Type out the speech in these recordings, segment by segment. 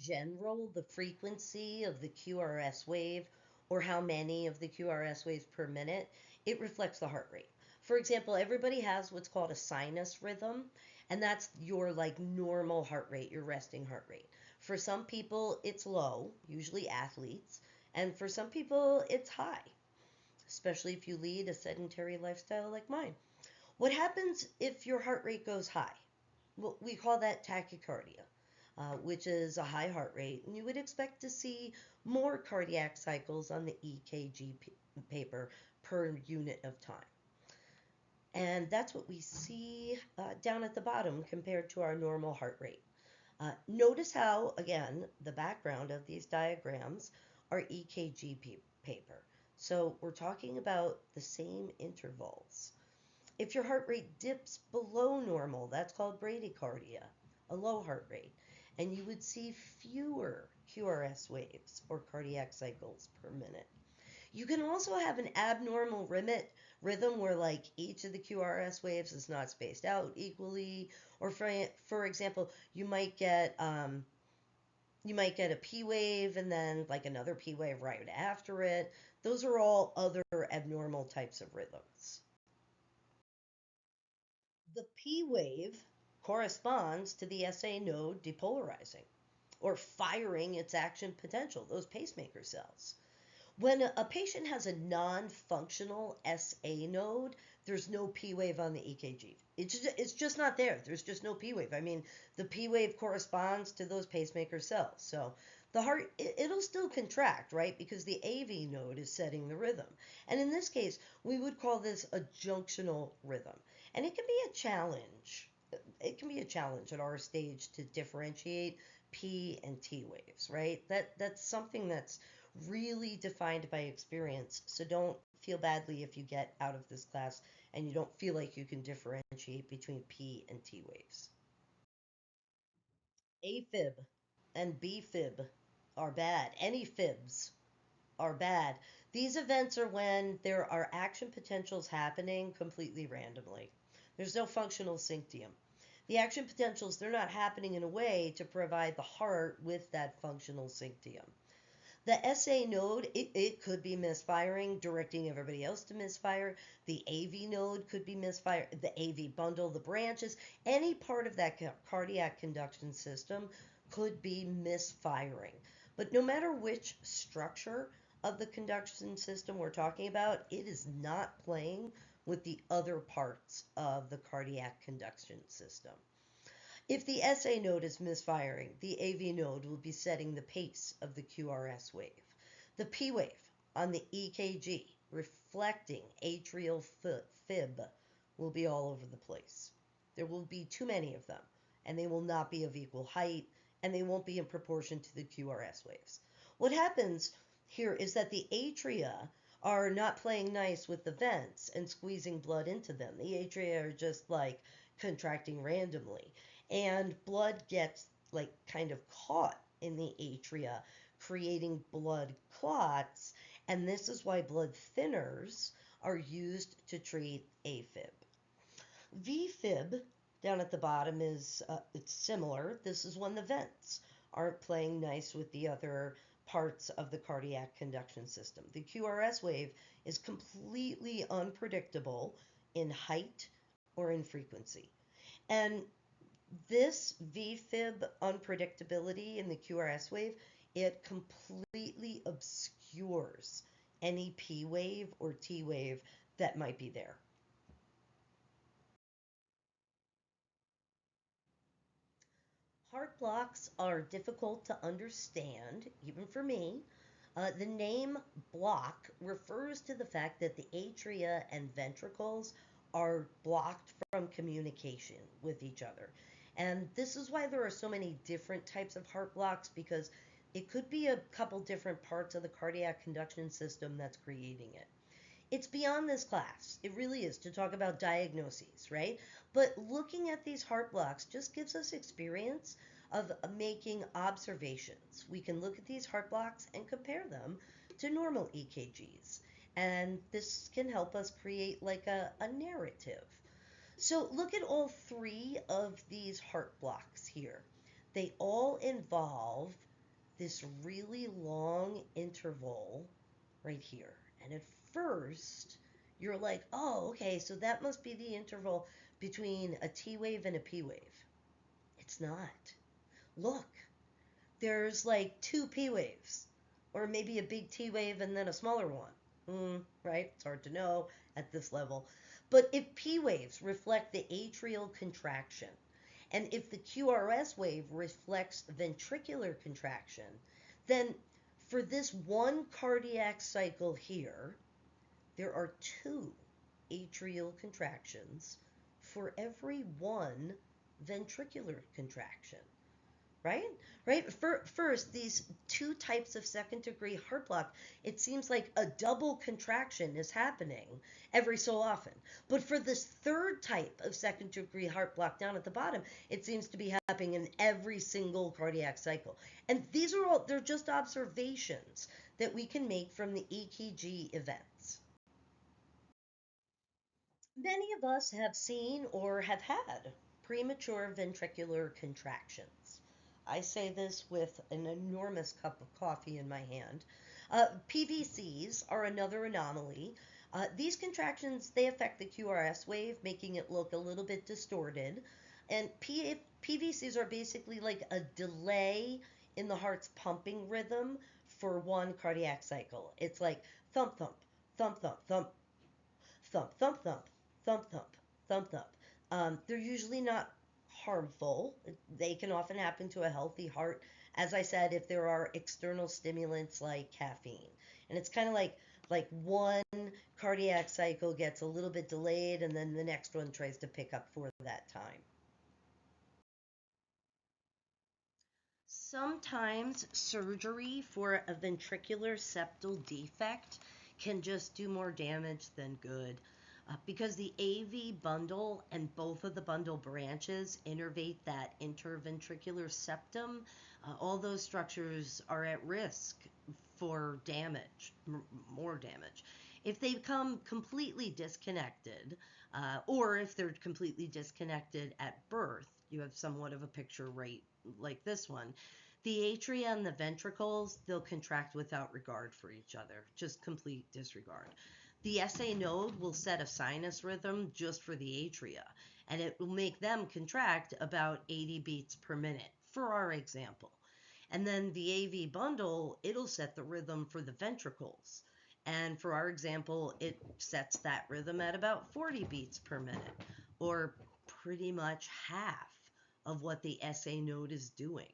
general, the frequency of the QRS wave or how many of the QRS waves per minute, it reflects the heart rate. For example, everybody has what's called a sinus rhythm, and that's your like normal heart rate, your resting heart rate. For some people, it's low, usually athletes, and for some people, it's high, especially if you lead a sedentary lifestyle like mine. What happens if your heart rate goes high? Well, we call that tachycardia, which is a high heart rate, and you would expect to see more cardiac cycles on the EKG paper per unit of time. And that's what we see down at the bottom compared to our normal heart rate. Notice how, again, the background of these diagrams are EKG paper. So we're talking about the same intervals. If your heart rate dips below normal, that's called bradycardia, a low heart rate, and you would see fewer QRS waves or cardiac cycles per minute. You can also have an abnormal rhythm where like each of the QRS waves is not spaced out equally, or for example, you might get a P wave and then like another P wave right after it. Those are all other abnormal types of rhythms. The P wave corresponds to the SA node depolarizing or firing its action potential, those pacemaker cells. When a patient has a non-functional SA node, there's no P wave on the EKG. It's just not there. There's just no P wave. I mean, the P wave corresponds to those pacemaker cells. So the heart, it'll still contract, right? Because the AV node is setting the rhythm. And in this case, we would call this a junctional rhythm. And it can be a challenge. It can be a challenge at our stage to differentiate P and T waves, right? That's something that's really defined by experience. So don't feel badly if you get out of this class and you don't feel like you can differentiate between P and T waves. AFib and BFib are bad. Any fibs are bad. These events are when there are action potentials happening completely randomly. There's no functional synctium. The action potentials, they're not happening in a way to provide the heart with that functional synctium. The SA node, it could be misfiring, directing everybody else to misfire. The AV node could be misfire. The AV bundle, the branches, any part of that cardiac conduction system could be misfiring. But no matter which structure of the conduction system we're talking about, it is not playing with the other parts of the cardiac conduction system. If the SA node is misfiring, the AV node will be setting the pace of the QRS wave. The P wave on the EKG, reflecting atrial fib, will be all over the place. There will be too many of them, and they will not be of equal height, and they won't be in proportion to the QRS waves. What happens here is that the atria are not playing nice with the vents and squeezing blood into them. The atria are just like contracting randomly, and blood gets like kind of caught in the atria, creating blood clots, and this is why blood thinners are used to treat AFib. VFib down at the bottom is it's similar. This is when the vents aren't playing nice with the other parts of the cardiac conduction system. The QRS wave is completely unpredictable in height or in frequency. And this VFib unpredictability in the QRS wave, it completely obscures any P wave or T wave that might be there. Heart blocks are difficult to understand, even for me. The name block refers to the fact that the atria and ventricles are blocked from communication with each other. And this is why there are so many different types of heart blocks, because it could be a couple different parts of the cardiac conduction system that's creating it. It's beyond this class. It really is to talk about diagnoses, right? But looking at these heart blocks just gives us experience of making observations. We can look at these heart blocks and compare them to normal EKGs. And this can help us create like a narrative. So look at all three of these heart blocks here. They all involve this really long interval right here. And at first, you're like, oh, okay, so that must be the interval between a T wave and a P wave. It's not. Look, there's like two P waves, or maybe a big T wave and then a smaller one. Right? It's hard to know at this level. But if P waves reflect the atrial contraction, and if the QRS wave reflects ventricular contraction, then for this one cardiac cycle here, there are two atrial contractions for every one ventricular contraction. Right? Right? First, these two types of second degree heart block, it seems like a double contraction is happening every so often. But for this third type of second degree heart block down at the bottom, it seems to be happening in every single cardiac cycle. And these are all, they're just observations that we can make from the EKG events. Many of us have seen or have had premature ventricular contractions. I say this with an enormous cup of coffee in my hand. PVCs are another anomaly. These contractions, they affect the QRS wave, making it look a little bit distorted. And PVCs are basically like a delay in the heart's pumping rhythm for one cardiac cycle. It's like thump, thump, thump, thump, thump, thump, thump, thump, thump, thump, thump, thump. They're usually not harmful. They can often happen to a healthy heart, as I said, if there are external stimulants like caffeine. And it's kind of like one cardiac cycle gets a little bit delayed and then the next one tries to pick up for that time. Sometimes surgery for a ventricular septal defect can just do more damage than good. Because the AV bundle and both of the bundle branches innervate that interventricular septum, all those structures are at risk for damage, more damage. If they become completely disconnected, or if they're completely disconnected at birth, you have somewhat of a picture right like this one. The atria and the ventricles, they'll contract without regard for each other, just complete disregard. The SA node will set a sinus rhythm just for the atria, and it will make them contract about 80 beats per minute, for our example. And then the AV bundle, it'll set the rhythm for the ventricles. And for our example, it sets that rhythm at about 40 beats per minute, or pretty much half of what the SA node is doing.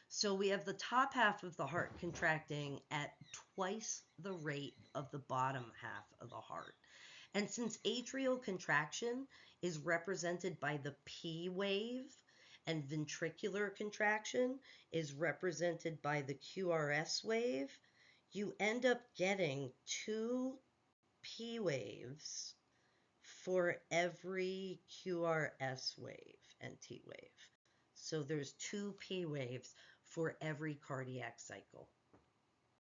So we have the top half of the heart contracting at twice the rate of the bottom half of the heart. And since atrial contraction is represented by the P wave and ventricular contraction is represented by the QRS wave, you end up getting two P waves for every QRS wave and T wave. So there's two P waves for every cardiac cycle.